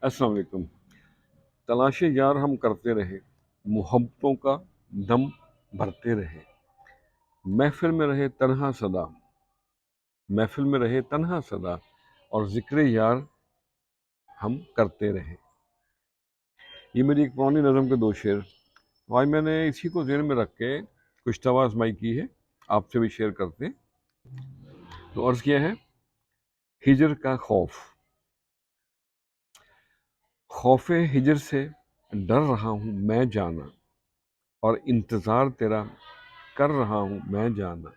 السلام علیکم۔ تلاش یار ہم کرتے رہے، محبتوں کا دم بھرتے رہے، محفل میں رہے تنہا صدا، محفل میں رہے تنہا صدا، اور ذکر یار ہم کرتے رہے۔ یہ میری ایک پرانی نظم کے دو شعر، آج میں نے اسی کو ذہن میں رکھ کے کچھ طرح آزمائی کی ہے، آپ سے بھی شیئر کرتے۔ تو عرض کیا ہے، ہجر کا خوف۔ خوف ہجر سے ڈر رہا ہوں میں جانا، اور انتظار تیرا کر رہا ہوں میں جانا۔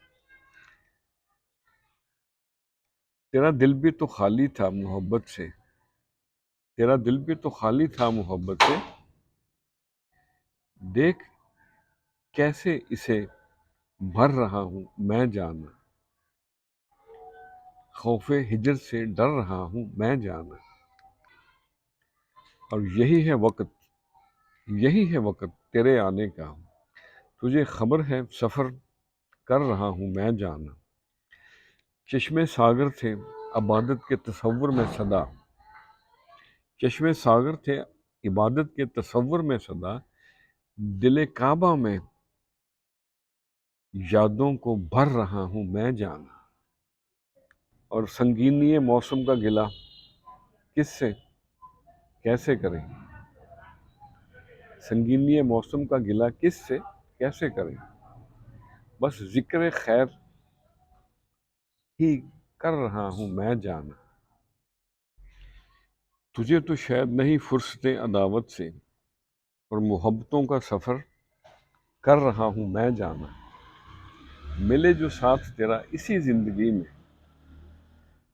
تیرا دل بھی تو خالی تھا محبت سے، تیرا دل بھی تو خالی تھا محبت سے، دیکھ کیسے اسے بھر رہا ہوں میں جانا۔ خوف ہجر سے ڈر رہا ہوں میں جانا، اور یہی ہے وقت تیرے آنے کا، تجھے خبر ہے سفر کر رہا ہوں میں جانا۔ چشمے ساگر تھے عبادت کے تصور میں صدا، چشمے ساگر تھے عبادت کے تصور میں صدا، دل کعبہ میں یادوں کو بھر رہا ہوں میں جانا۔ اور سنگینی موسم کا گلہ کس سے کیسے کریں، سنگینی موسم کا گلہ کس سے کیسے کریں، بس ذکر خیر ہی کر رہا ہوں میں جانا۔ تجھے تو شاید نہیں فرصت عداوت سے، اور محبتوں کا سفر کر رہا ہوں میں جانا۔ ملے جو ساتھ تیرا اسی زندگی میں،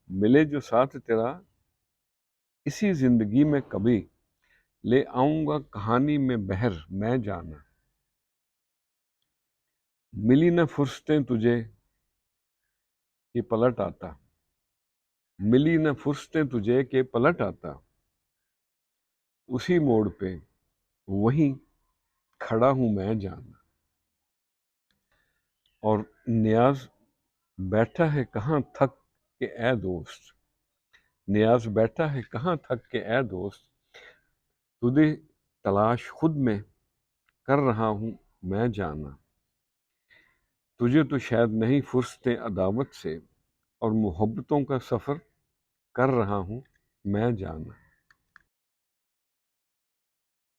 ملے جو ساتھ تیرا اسی زندگی میں کبھی، لے آؤں گا کہانی میں بہر میں جانا۔ ملی نہ فرصتیں تجھے کہ پلٹ آتا، ملی نہ فرصتیں تجھے کہ پلٹ آتا، اسی موڑ پہ وہیں کھڑا ہوں میں جانا۔ اور نیاز بیٹھا ہے کہاں تھک کے اے دوست، نیاز بیٹھا ہے کہاں تھک کے اے دوست، تجھے تلاش خود میں کر رہا ہوں میں جانا۔ تجھے تو شاید نہیں فرصت عداوت سے، اور محبتوں کا سفر کر رہا ہوں میں جانا۔